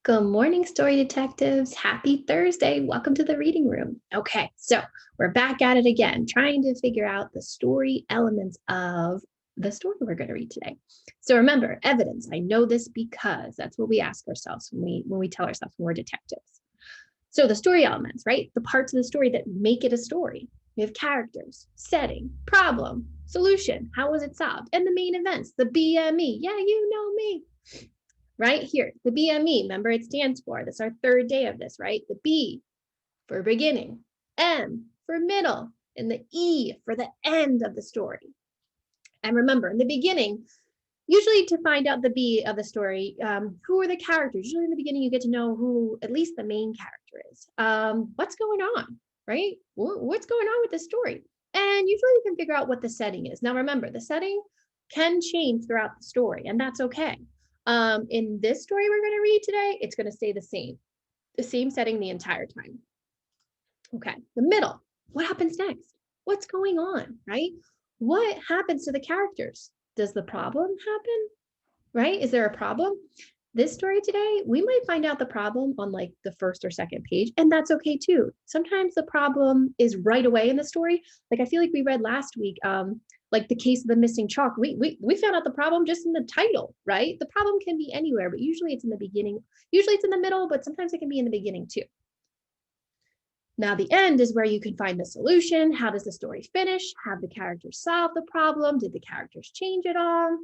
Good morning, story detectives. Happy Thursday. Welcome to the reading room. Okay, so we're back at it again, trying to figure out the story elements of the story we're going to read today. So remember, evidence. I know this because that's what we ask ourselves when we tell ourselves we're detectives. So the story elements, right? The parts of the story that make it a story. We have characters, setting, problem, solution, how was it solved, and the main events, the BME. Yeah, you know me. Right here, the BME, remember it stands for, this is our third day of this, right? The B for beginning, M for middle, and the E for the end of the story. And remember, in the beginning, usually to find out the B of the story, who are the characters? Usually in the beginning, you get to know who at least the main character is. What's going on, right? What's going on with the story? And usually you can figure out what the setting is. Now, remember, the setting can change throughout the story, and that's okay. In this story we're going to read today, it's going to stay the same setting the entire time. Okay, the middle. What happens next? What's going on, right? What happens to the characters? Does the problem happen? Right? Is there a problem? This story today, we might find out the problem on like the first or second page, and that's okay too. Sometimes the problem is right away in the story. Like I feel like we read last week, like the case of the missing chalk. We found out the problem just in the title, right? The problem can be anywhere, but usually it's in the beginning. Usually it's in the middle, but sometimes it can be in the beginning too. Now, the end is where you can find the solution. How does the story finish? Have the characters solve the problem? Did the characters change it all?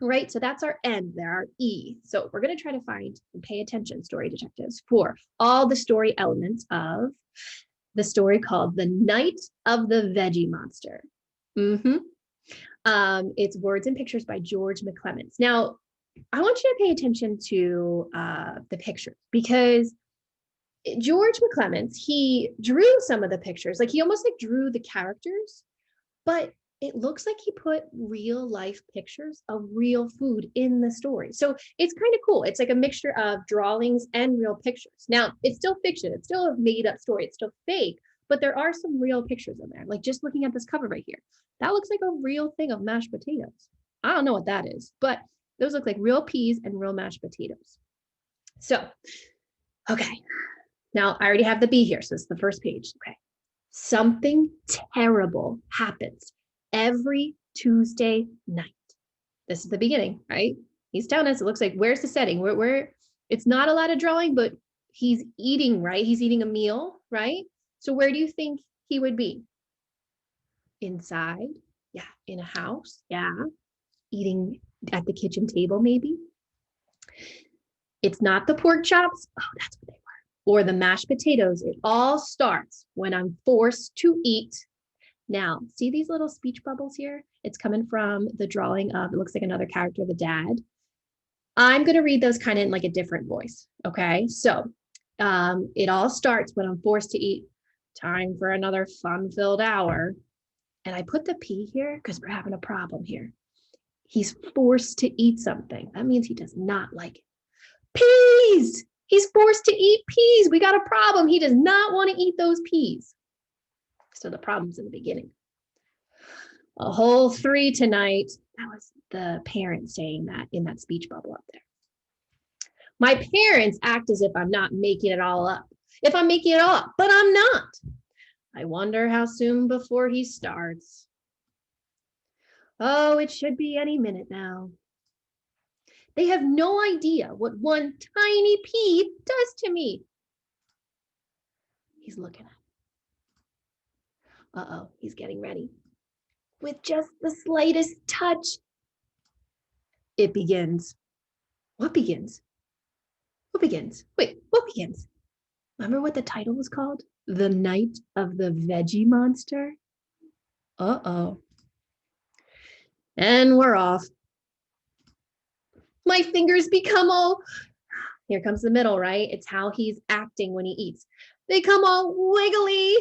Right? So that's our end there, our E. So we're going to try to find and pay attention, story detectives, for all the story elements of the story called The Night of the Veggie Monster. It's Words and Pictures by George McClements. Now, I want you to pay attention to the pictures because George McClements, he drew some of the pictures, like he almost like drew the characters, but it looks like he put real life pictures of real food in the story. So it's kind of cool. It's like a mixture of drawings and real pictures. Now, it's still fiction. It's still a made up story. It's still fake, but there are some real pictures in there. Like just looking at this cover right here, that looks like a real thing of mashed potatoes. I don't know what that is, but those look like real peas and real mashed potatoes. So, okay. Now I already have the B here. So it's the first page. Okay. Something terrible happens every Tuesday night. This is the beginning, right? He's telling us, it looks like, where's the setting? Where it's not a lot of drawing, but he's eating, right? He's eating a meal, right? So where do you think he would be? Inside? Yeah. In a house? Yeah. Eating at the kitchen table, maybe? It's not the pork chops. Oh, that's what they were. Or the mashed potatoes. It all starts when I'm forced to eat. Now, see these little speech bubbles here? It's coming from the drawing of, it looks like another character, the dad. I'm going to read those kind of in like a different voice. Okay. So it all starts when I'm forced to eat. Time for another fun filled hour. And I put the P here because we're having a problem here. He's forced to eat something. That means he does not like it. Peas! He's forced to eat peas. We got a problem. He does not want to eat those peas. So the problem's in the beginning. A whole 3 tonight. That was the parent saying that in that speech bubble up there. My parents act as if I'm not making it all up. If I'm making it all up, but I'm not. I wonder how soon before he starts. Oh, it should be any minute now. They have no idea what one tiny pea does to me. He's looking at it. Uh-oh, he's getting ready. With just the slightest touch, it begins. What begins? What begins? Wait, what begins? Remember what the title was called? The Night of the Veggie Monster? Uh-oh. And we're off. My fingers become all, here comes the middle, right? It's how he's acting when he eats. They come all wiggly.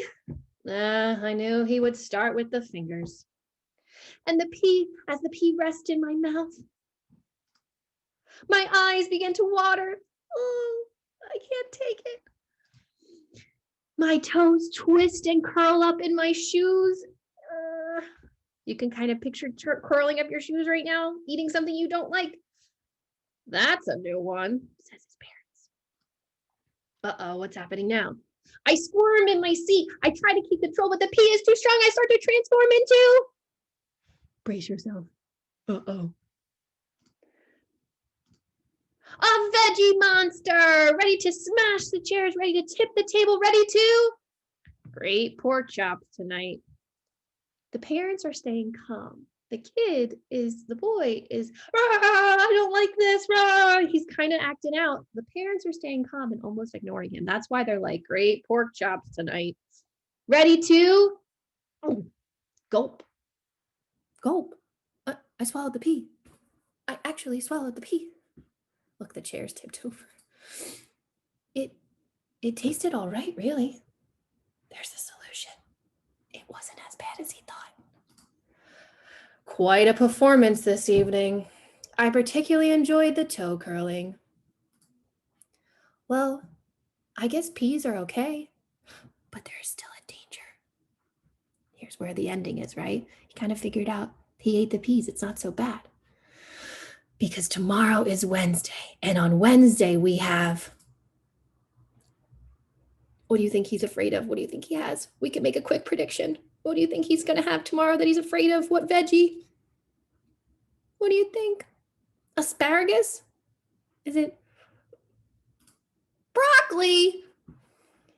I knew he would start with the fingers. And as the pea rests in my mouth, my eyes begin to water. Oh, I can't take it. My toes twist and curl up in my shoes. You can kind of picture curling up your shoes right now, eating something you don't like. That's a new one, says his parents. Uh-oh, what's happening now? I squirm in my seat. I try to keep control, but the pee is too strong. I start to transform into... Brace yourself. Uh-oh. A veggie monster, ready to smash the chairs, ready to tip the table, ready to... Great pork chops tonight. The parents are staying calm. The boy is, I don't like this. Rah! He's kind of acting out. The parents are staying calm and almost ignoring him. That's why they're like, great pork chops tonight. Ready to gulp. Gulp. I swallowed the pea. I actually swallowed the pea. Look, the chair's tipped over. It tasted all right, really. There's the solution. It wasn't as bad as he thought. Quite a performance this evening. I particularly enjoyed the toe curling. Well, I guess peas are okay, but there's still a danger. Here's where the ending is, right? He kind of figured out he ate the peas. It's not so bad. Because tomorrow is Wednesday, and on Wednesday we have... What do you think he's afraid of? What do you think he has? We can make a quick prediction. What do you think he's going to have tomorrow that he's afraid of? What veggie? What do you think? Asparagus? Is it broccoli?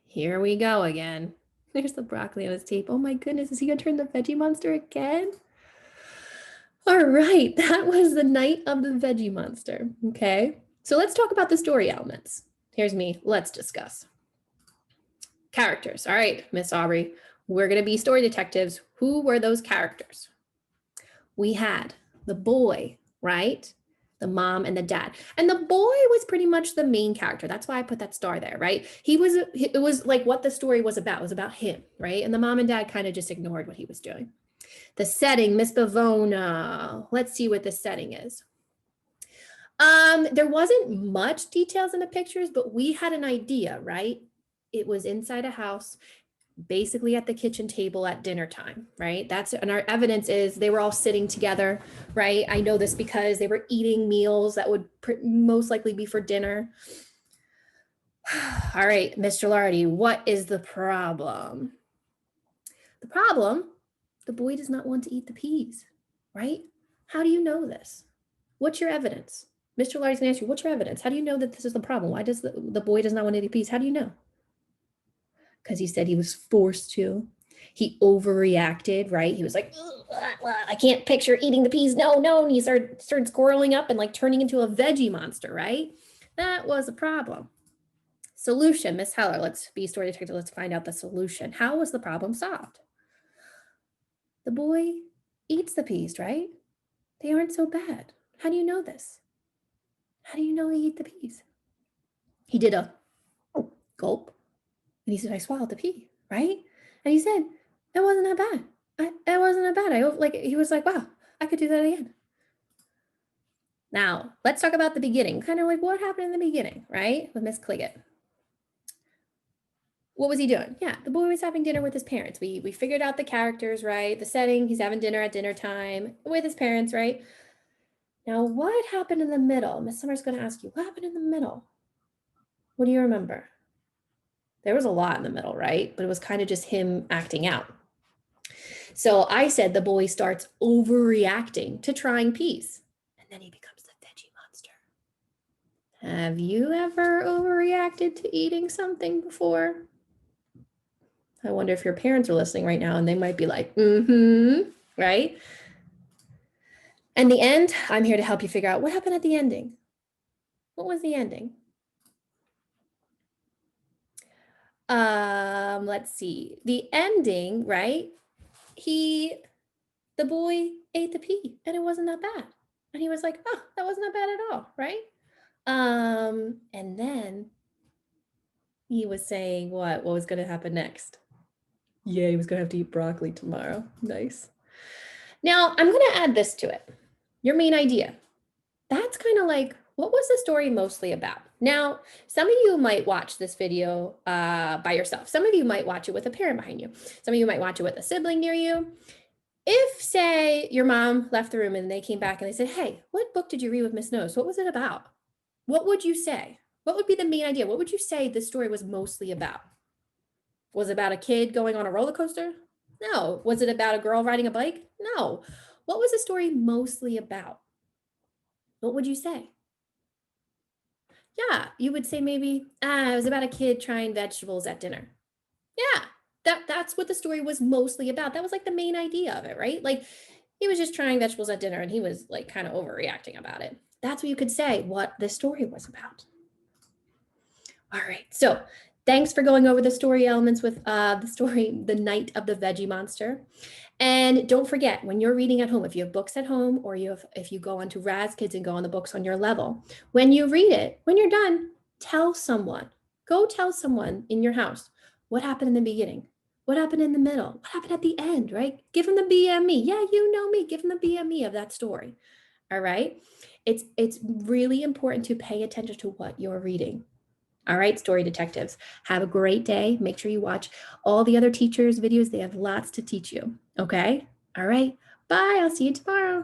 Here we go again. There's the broccoli on his tape. Oh my goodness, is he going to turn the veggie monster again? All right, that was the night of the veggie monster. Okay, so let's talk about the story elements. Here's me. Let's discuss. Characters. All right, Miss Aubrey, we're going to be story detectives. Who were those characters? We had the boy, right? The mom and the dad. And the boy was pretty much the main character. That's why I put that star there, right? It was like what the story was about. It was about him, right? And the mom and dad kind of just ignored what he was doing. The setting, Miss Bavona. Let's see what the setting is. There wasn't much details in the pictures, but we had an idea, right? It was inside a house, basically at the kitchen table at dinner time, right? And our evidence is they were all sitting together, right? I know this because they were eating meals that would most likely be for dinner. All right, Mr. Lardy, what is the problem? The problem, the boy does not want to eat the peas, right? How do you know this? What's your evidence? Mr. Lardy's gonna ask you, what's your evidence? How do you know that this is the problem? Why does the boy does not want to eat peas? How do you know? Because he said he was forced to. He overreacted, right? He was like, I can't picture eating the peas. No. And he started squirreling up and like turning into a veggie monster, right? That was a problem. Solution, Miss Heller, let's be story detective. Let's find out the solution. How was the problem solved? The boy eats the peas, right? They aren't so bad. How do you know this? How do you know he ate the peas? He did a gulp. And he said, I swallowed the pea, right? And he said, that wasn't that bad. That wasn't that bad. He was like, wow, I could do that again. Now, let's talk about the beginning. Kind of like what happened in the beginning, right? With Miss Cliggett. What was he doing? Yeah, the boy was having dinner with his parents. We figured out the characters, right? The setting, he's having dinner at dinner time with his parents, right? Now, what happened in the middle? Miss Summer's going to ask you, what happened in the middle? What do you remember? There was a lot in the middle, right? But it was kind of just him acting out. So I said the boy starts overreacting to trying peas, and then he becomes the veggie monster. Have you ever overreacted to eating something before? I wonder if your parents are listening right now and they might be like, right? And the end, I'm here to help you figure out what happened at the ending. What was the ending? Let's see. The ending, right? The boy ate the pea and it wasn't that bad. And he was like, oh, that wasn't that bad at all, right? And then he was saying what was going to happen next? Yeah, he was going to have to eat broccoli tomorrow. Nice. Now, I'm going to add this to it. Your main idea. That's kind of like, what was the story mostly about? Now, some of you might watch this video by yourself. Some of you might watch it with a parent behind you. Some of you might watch it with a sibling near you. If, say, your mom left the room and they came back and they said, hey, what book did you read with Miss Nose? What was it about? What would you say? What would be the main idea? What would you say the story was mostly about? Was it about a kid going on a roller coaster? No. Was it about a girl riding a bike? No. What was the story mostly about? What would you say? Yeah, you would say maybe, it was about a kid trying vegetables at dinner. Yeah, that's what the story was mostly about. That was like the main idea of it, right? Like he was just trying vegetables at dinner and he was like kind of overreacting about it. That's what you could say what the story was about. All right. So thanks for going over the story elements with the story, The Night of the Veggie Monster. And don't forget, when you're reading at home, if you have books at home or if you go onto Raz Kids and go on the books on your level, when you read it, when you're done, tell someone. Go tell someone in your house what happened in the beginning, what happened in the middle, what happened at the end, right? Give them the BME. Yeah, you know me. Give them the BME of that story. All right. It's really important to pay attention to what you're reading. All right, story detectives. Have a great day. Make sure you watch all the other teachers' videos. They have lots to teach you. Okay? All right. Bye. I'll see you tomorrow.